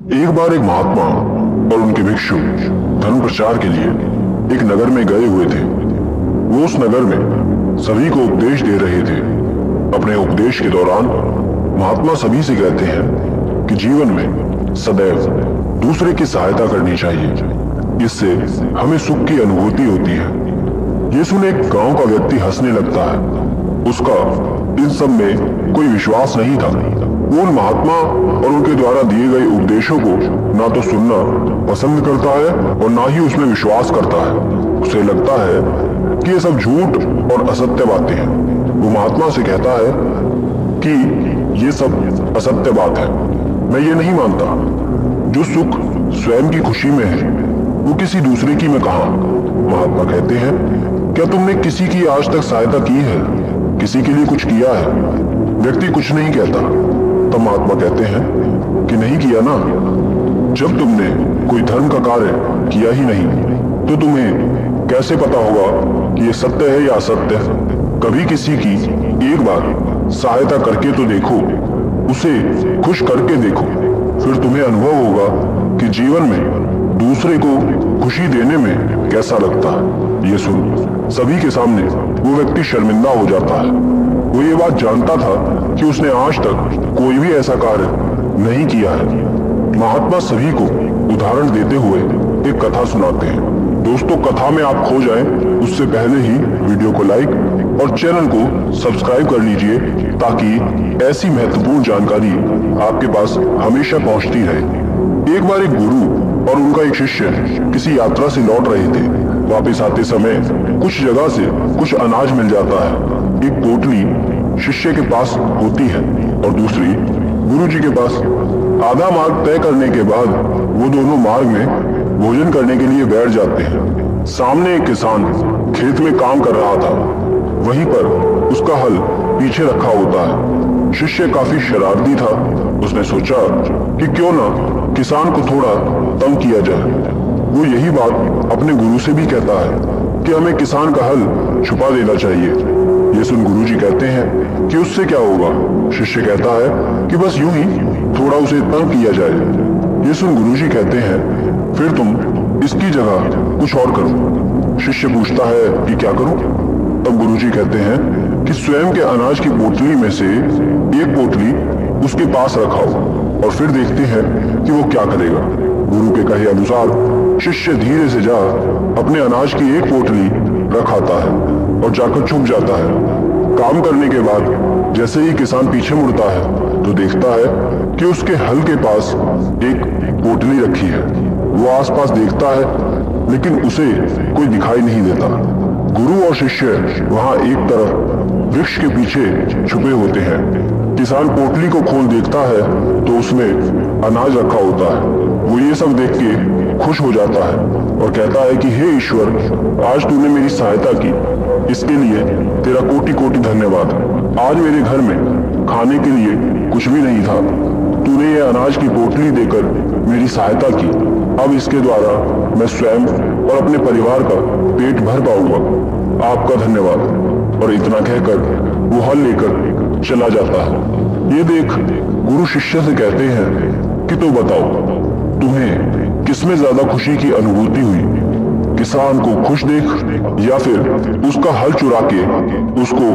एक बार एक महात्मा और उनके भिक्षु धर्म प्रचार के लिए एक नगर में गए हुए थे। वो उस नगर में सभी को उपदेश दे रहे थे। अपने उपदेश के दौरान महात्मा सभी से कहते हैं कि जीवन में सदैव दूसरे की सहायता करनी चाहिए, इससे हमें सुख की अनुभूति होती है। ये सुन एक गांव का व्यक्ति हंसने लगता है। उसका इन सब में कोई विश्वास नहीं था। वो उन महात्मा और उनके द्वारा दिए गए उपदेशों को ना तो सुनना पसंद करता है और ना ही उसमें विश्वास करता है। उसे लगता है कि ये सब झूठ और असत्य बातें हैं। वो महात्मा से कहता है कि ये सब असत्य बात है, मैं ये नहीं मानता। जो सुख स्वयं की खुशी में है वो किसी दूसरे की में कहाँ। महात्मा कहते हैं, क्या तुमने किसी की आज तक सहायता की है, किसी के लिए कुछ किया है? व्यक्ति कुछ नहीं कहता। तब महात्मा कहते हैं कि नहीं किया ना। जब तुमने कोई धर्म का कार्य किया ही नहीं तो तुम्हें कैसे पता होगा कि ये सत्य है या असत्य? कभी किसी की एक बार सहायता करके तो देखो, उसे खुश करके देखो, फिर तुम्हें अनुभव होगा कि जीवन में दूसरे को खुशी देने में कैसा लगता है। ये सुन सभी के सामने वो व्यक्ति शर्मिंदा हो जाता है। वो ये बात जानता था कि उसने आज तक कोई भी ऐसा कार्य नहीं किया है। महात्मा सभी को उदाहरण देते हुए एक कथा सुनाते हैं। दोस्तों, कथा में आप खो जाएं उससे पहले ही वीडियो को लाइक और चैनल को सब्सक्राइब कर लीजिए, ताकि ऐसी महत्वपूर्ण जानकारी आपके पास हमेशा पहुंचती रहे। एक बार एक गुरु और उनका एक शिष्य किसी यात्रा से लौट रहे थे। वापस आते समय कुछ जगह से कुछ अनाज मिल जाता है। एक पोटली शिष्य के पास होती है और दूसरी गुरु जी के पास। आधा मार्ग तय करने के बाद वो दोनों मार्ग में भोजन करने के लिए बैठ जाते हैं। सामने एक किसान खेत में काम कर रहा था। वहीं पर उसका हल पीछे रखा होता है। शिष्य काफी शरारती था। उसने सोचा कि क्यों ना किसान को थोड़ा तंग किया जाए। वो यही बात अपने गुरु से भी कहता है कि हमें किसान का हल छुपा देना चाहिए। ये सुन गुरु जी कहते हैं कि उससे क्या होगा? शिष्य कहता है कि बस यूं ही थोड़ा उसे तंग किया जाए। ये सुन गुरु जी कहते हैं, फिर तुम इसकी जगह कुछ और करो। शिष्य पूछता है कि क्या करूं? तब गुरु जी कहते हैं कि स्वयं के अनाज की पोटली में से एक पोटली उसके पास रखाओ और फिर देखते हैं कि वो क्या करेगा। गुरु के कहे अनुसार शिष्य धीरे से जा अपने अनाज की एक पोटली रखाता है और जाकर छुप जाता है। काम करने के बाद जैसे ही किसान पीछे मुड़ता है तो देखता है कि उसके हल के पास एक पोटली रखी है। वो आसपास देखता है लेकिन उसे कोई दिखाई नहीं देता। गुरु और शिष्य वहां एक तरफ वृक्ष के पीछे छुपे होते हैं। किसान पोटली को खोल देखता है तो उसमें अनाज रखा होता है। वो ये सब देख के खुश हो जाता है और कहता है कि हे ईश्वर, आज तूने मेरी सहायता की, इसके लिए तेरा कोटि कोटि धन्यवाद। आज मेरे घर में खाने के लिए कुछ भी नहीं था। तूने ये अनाज की पोटली देकर मेरी सहायता की। अब इसके द्वारा मैं स्वयं और अपने परिवार का पेट भर पाऊंगा। आपका धन्यवाद। और इतना कहकर वो हल लेकर चला जाता है। ये देख गुरु शिष्य से कहते हैं कि तो बताओ, तुम्हें किसमें ज्यादा खुशी की अनुभूति हुई? किसान को खुश देख या फिर उसका हल चुरा के उसको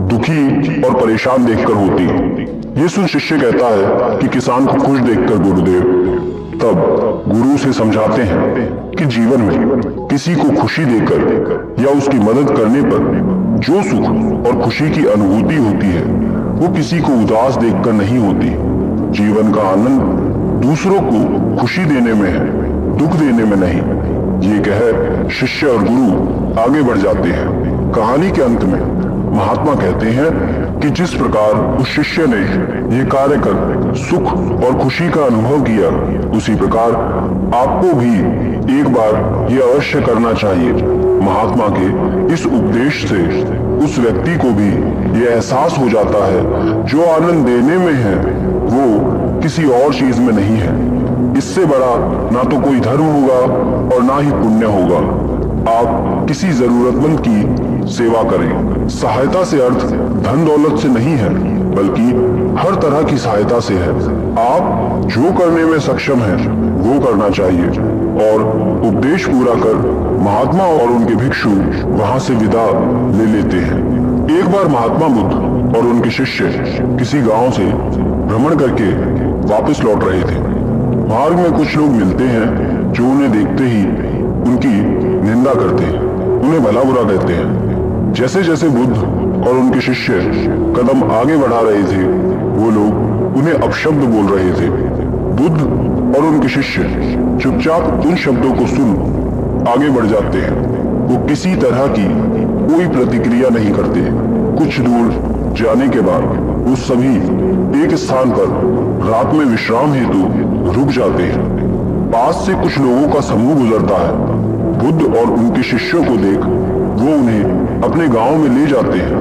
दुखी और परेशान देखकर होती? ये सुन शिष्य कहता है कि किसान को खुश देखकर गुरुदेव। तब गुरु से समझाते हैं कि जीवन में किसी को खुशी देकर या उसकी मदद करने पर जो सुख और खुशी की अनुभूति होती है वो किसी को उदास देखकर नहीं होती। जीवन का आनंद दूसरों को खुशी देने में है, दुख देने में नहीं। ये कह शिष्य और गुरु आगे बढ़ जाते हैं। कहानी के अंत में महात्मा कहते हैं कि जिस प्रकार उस शिष्य ने ये कार्य कर सुख और खुशी का अनुभव किया, उसी प्रकार आपको भी एक बार ये अवश्य करना चाहिए। महात्मा के इस उपदेश से उस व्यक्ति को भी ये एहसास हो जाता है जो आनंद देने में है वो किसी और चीज में नहीं है। इससे बड़ा ना तो कोई धर्म होगा और ना ही पुण्य होगा। आप किसी जरूरतमंद की सेवा करें। सहायता से अर्थ धन दौलत से नहीं है, बल्कि हर तरह की सहायता से है। आप जो करने में सक्षम हैं, वो करना चाहिए। और उपदेश पूरा कर महात्मा और उनके भिक्षु वहां से विदा ले लेते हैं। एक बार महात्मा बुद्ध और उनके शिष्य किसी गांव से भ्रमण करके वापस लौट रहे थे। मार्ग में कुछ लोग मिलते हैं जो उन्हें देखते ही उनकी निंदा करते हैं, उन्हें भला बुरा कहते हैं। जैसे जैसे बुद्ध और उनके शिष्य कदम आगे बढ़ा रहे थे, वो लोग उन्हें अपशब्द बोल रहे थे। बुद्ध और उनके शिष्य चुपचाप उन शब्दों को सुन आगे बढ़ जाते हैं। वो किसी तरह की कोई प्रतिक्रिया नहीं करते। कुछ दूर जाने के बाद वो सभी एक स्थान पर रात में विश्राम हेतु रुक जाते हैं। पास से कुछ लोगों का समूह गुजरता है। बुद्ध और उनके शिष्यों को देख वो उन्हें अपने गांव में ले जाते हैं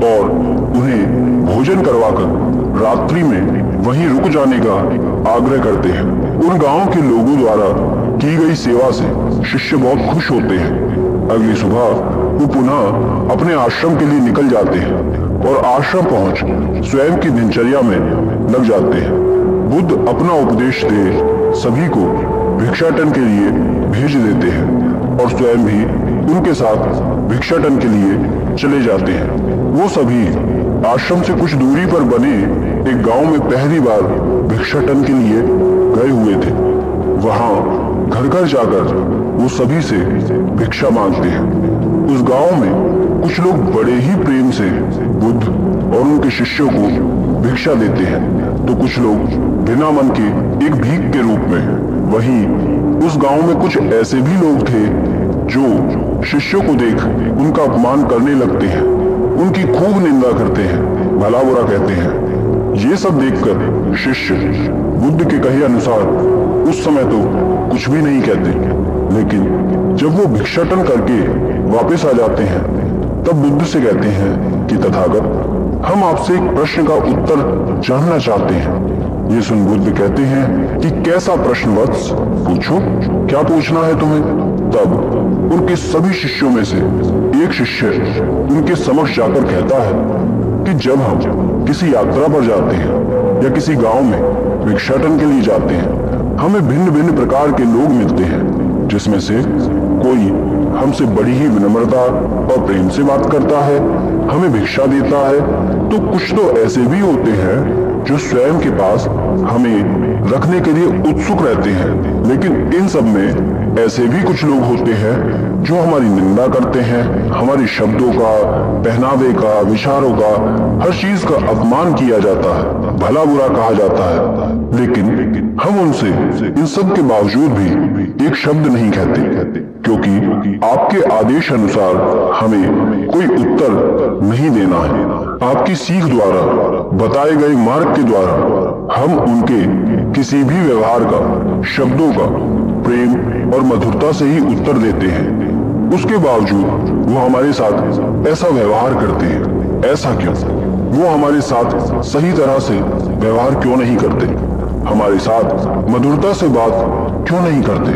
और उन्हें भोजन करवाकर रात्रि में वहीं रुक जाने का आग्रह करते हैं। उन गांव के लोगों द्वारा की गई सेवा से शिष्य बहुत खुश होते हैं। अगली सुबह वो पुनः अपने आश्रम के लिए निकल जाते हैं और आश्रम पहुंच स्वयं की दिनचर्या में लग जाते हैं। बुद्ध अपना उपदेश दे सभी को भिक्षाटन के लिए भेज देते हैं और स्वयं भी उनके साथ भिक्षाटन के लिए चले जाते हैं। वो सभी आश्रम से कुछ दूरी पर बने एक गांव में पहली बार भिक्षाटन के लिए गए हुए थे। वहां घर घर जाकर वो सभी से भिक्षा मांगते हैं। उस गांव में कुछ लोग बड़े ही प्रेम से बुद्ध और उनके शिष्यों को भिक्षा देते हैं, तो कुछ लोग बिना मन के एक भीख के रूप में। वहीं उस गांव में कुछ ऐसे भी लोग थे जो शिष्यों को देख उनका अपमान करने लगते हैं, उनकी खूब निंदा करते हैं, भला बुरा कहते हैं। ये सब देखकर शिष्य बुद्ध के कहे अनुसार उस समय तो कुछ भी नहीं कहते, लेकिन जब वो भिक्षाटन करके वापस आ जाते हैं तब बुद्ध से कहते हैं कि तथागत, हम आपसे एक प्रश्न का उत्तर जानना चाहते हैं। ये सुन बुद्ध कहते हैं कि कैसा प्रश्न वत्स, पूछो, क्या पूछना है तुम्हें। तब उनके सभी शिष्यों में से एक शिष्य उनके समक्ष जाकर कहता है कि जब हम किसी यात्रा पर जाते हैं या किसी गांव में भिक्षाटन के लिए जाते हैं, हमें भिन्न भिन्न प्रकार के लोग मिलते हैं, जिसमें से कोई हमसे बड़ी ही विनम्रता और प्रेम से बात करता है, हमें भिक्षा देता है, तो कुछ तो ऐसे भी होते हैं जो स्वयं के पास हमें रखने के लिए उत्सुक रहते हैं। लेकिन इन सब में ऐसे भी कुछ लोग होते हैं जो हमारी निंदा करते हैं, हमारे शब्दों का, पहनावे का, विचारों का, हर चीज का अपमान किया जाता है, भला बुरा कहा जाता है। लेकिन हम उनसे इन सब के बावजूद भी एक शब्द नहीं कहते, क्योंकि आपके आदेश अनुसार हमें कोई उत्तर नहीं देना है। आपकी सीख द्वारा, बताए गए मार्ग के द्वारा हम उनके किसी भी व्यवहार का, शब्दों का प्रेम और मधुरता से ही उत्तर देते हैं। उसके बावजूद वो हमारे साथ ऐसा व्यवहार करते हैं। ऐसा क्यों? वो हमारे साथ सही तरह से व्यवहार क्यों नहीं करते? हमारे साथ मधुरता से बात क्यों नहीं करते?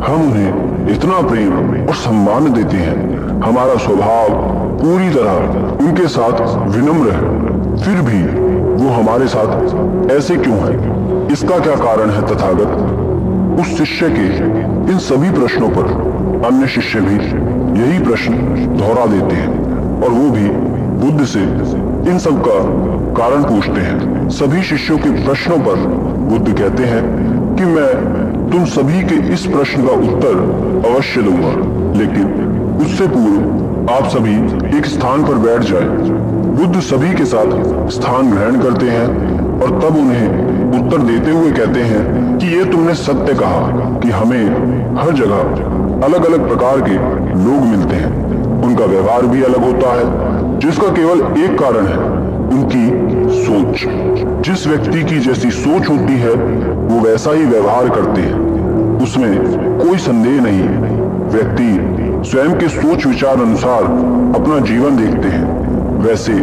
हम उन्हें इतना प्रेम और सम्मान देते हैं, हमारा स्वभाव पूरी तरह उनके साथ विनम्र है, फिर भी वो हमारे साथ ऐसे क्यों है? इसका क्या कारण है तथागत? उस शिष्य के इन सभी प्रश्नों पर अन्य शिष्य भी यही प्रश्न दोहरा देते हैं और वो भी बुद्ध से इन सब का कारण पूछते हैं। सभी शिष्यों के प्रश्नों पर बुद्ध कहते हैं कि मैं तुम सभी के इस प्रश्न का उत्तर अवश्य दूंगा, लेकिन उससे पूर्व आप सभी एक स्थान पर बैठ जाएं। बुद्ध सभी के साथ स्थान ग्रहण करते हैं और तब उन्हें उत्तर देते हुए कहते हैं कि ये तुमने सत्य कहा कि हमें हर जगह अलग अलग प्रकार के लोग मिलते हैं, उनका व्यवहार भी अलग होता है, जिसका केवल एक कारण है, उनकी सोच। जिस व्यक्ति की जैसी सोच होती है वो वैसा ही व्यवहार करते हैं, उसमें कोई संदेह नहीं। व्यक्ति स्वयं के सोच विचार अनुसार अपना जीवन देखते हैं, वैसे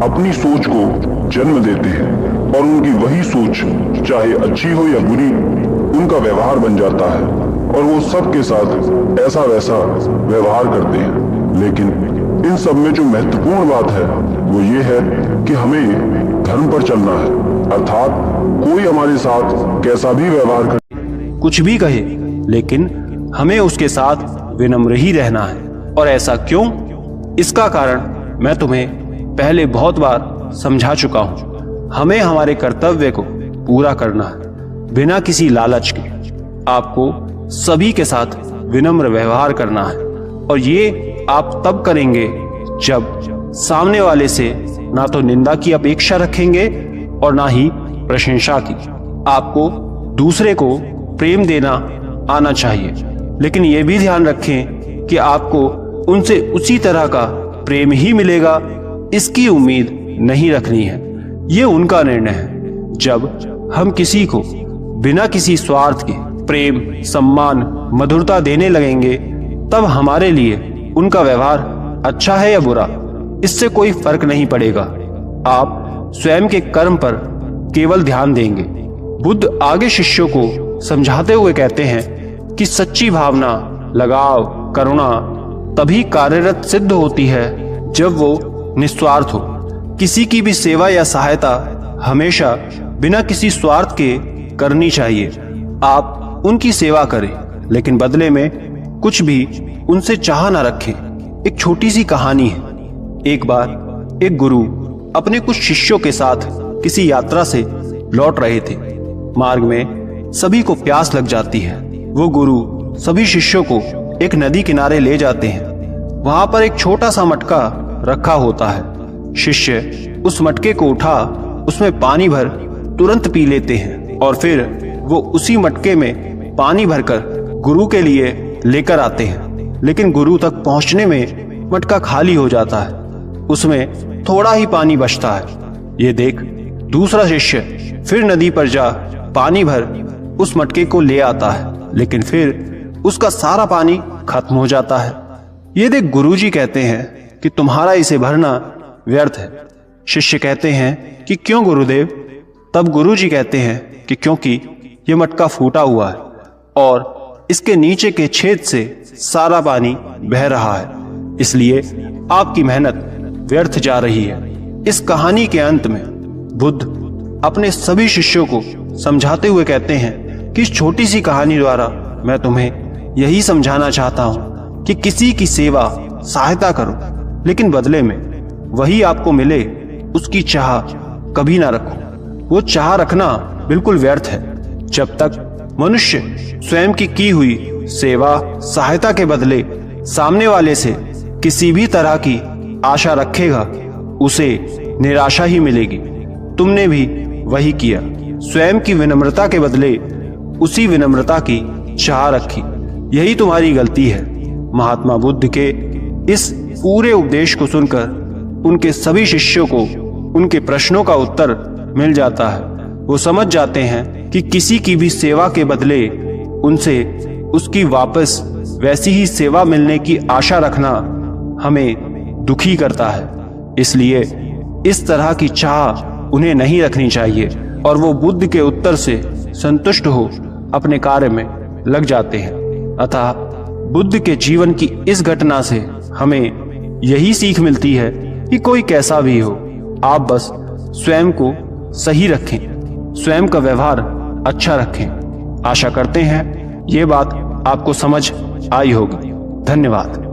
अपनी सोच को जन्म देते हैं और उनकी वही सोच चाहे अच्छी हो या बुरी, उनका व्यवहार बन जाता है और वो सबके साथ ऐसा वैसा व्यवहार करते हैं। लेकिन इन सब में जो महत्वपूर्ण बात है वो ये है कि हमें धर्म पर चलना है, अर्थात कोई हमारे साथ कैसा भी व्यवहार करे, कुछ भी कहे, लेकिन हमें उसके साथ विनम्र ही रहना है। और ऐसा क्यों? इसका कारण मैं तुम्हें पहले बहुत बार समझा चुका हूँ। हमें हमारे कर्तव्य को पूरा करना है बिना किसी लालच के। आपको सभी के साथ विनम्र व्यवहार करना है, और ये आप तब करेंगे जब सामने वाले से ना तो निंदा की अपेक्षा रखेंगे और ना ही प्रशंसा की। आपको दूसरे को प्रेम देना आना चाहिए, लेकिन ये भी ध्यान रखें कि आपको उनसे उसी तरह का प्रेम ही मिलेगा इसकी उम्मीद नहीं रखनी है। ये उनका निर्णय है। जब हम किसी को बिना किसी स्वार्थ के प्रेम, सम्मान, मधुरता देने लगेंगे, तब हमारे लिए उनका व्यवहार अच्छा है या बुरा, इससे कोई फर्क नहीं पड़ेगा। आप स्वयं के कर्म पर केवल ध्यान देंगे। बुद्ध आगे शिष्यों को समझाते हुए कहते हैं कि सच्ची भावना, लगाव, करुणा तभी कार्यरत सिद्ध होती है जब वो निस्वार्थ हो। किसी की भी सेवा या सहायता हमेशा बिना किसी स्वार्थ के करनी चाहिए। आप उनकी सेवा करें, लेकिन बदले में कुछ भी उनसे चाह ना रखें। एक छोटी सी कहानी है। एक बार एक गुरु अपने कुछ शिष्यों के साथ किसी यात्रा से लौट रहे थे। मार्ग में सभी को प्यास लग जाती है। वो गुरु सभी शिष्यों को एक नदी किनारे ले जाते हैं। वहां पर एक छोटा सा मटका रखा होता है। शिष्य उस मटके को उठा, उसमें पानी भर तुरंत पी लेते हैं और फिर वो उसी मटके में पानी भरकर गुरु के लिए लेकर आते हैं। लेकिन गुरु तक पहुंचने में मटका खाली हो जाता है, उसमें थोड़ा ही पानी बचता है। ये देख दूसरा शिष्य फिर नदी पर जा पानी भर उस मटके को ले आता है, लेकिन फिर उसका सारा पानी खत्म हो जाता है। ये देख गुरुजी कहते हैं कि तुम्हारा इसे भरना व्यर्थ है। शिष्य कहते हैं कि क्यों गुरुदेव? तब गुरुजी कहते हैं कि क्योंकि ये मटका फूटा हुआ है और इसके नीचे के छेद से सारा पानी बह रहा है, इसलिए आपकी मेहनत व्यर्थ जा रही है। इस कहानी के अंत में बुद्ध अपने सभी शिष्यों को समझाते हुए कहते हैं कि इस छोटी सी कहानी द्वारा मैं तुम्हें यही समझाना चाहता हूं कि किसी की सेवा, सहायता करो, लेकिन बदले में वही आपको मिले उसकी चाह कभी ना रखो। वो चाह रखना बिल्कुल व्यर्थ है। जब तक मनुष्य स्वयं की हुई सेवा, सहायता के बदले सामने वाले से किसी भी तरह की आशा रखेगा, उसे निराशा ही मिलेगी। तुमने भी वही किया। स्वयं की विनम्रता के बदले उसी विनम्रता की चाह रखी। यही तुम्हारी गलती है। महात्मा बुद्ध के इस पूरे उपदेश को सुनकर उनके सभी शिष्यों को उनके प्रश्नों का उत्तर मिल जाता है। वो समझ जाते हैं कि किसी की भी सेवा के बदले उनसे उसकी वापस वैसी ही सेवा मिलने की आशा रखना हमें दुखी करता है। इसलिए इस तरह की चाह उन्हें नहीं रखनी चाहिए और वो बुद्ध के उत्तर से संतुष्ट हो अपने कार्य में लग जाते हैं। अतः बुद्ध के जीवन की इस घटना से हमें यही सीख मिलती है कि कोई कैसा भी हो, आप बस स्वयं को सही रखें, स्वयं का व्यवहार अच्छा रखें। आशा करते हैं ये बात आपको समझ आई होगी। धन्यवाद।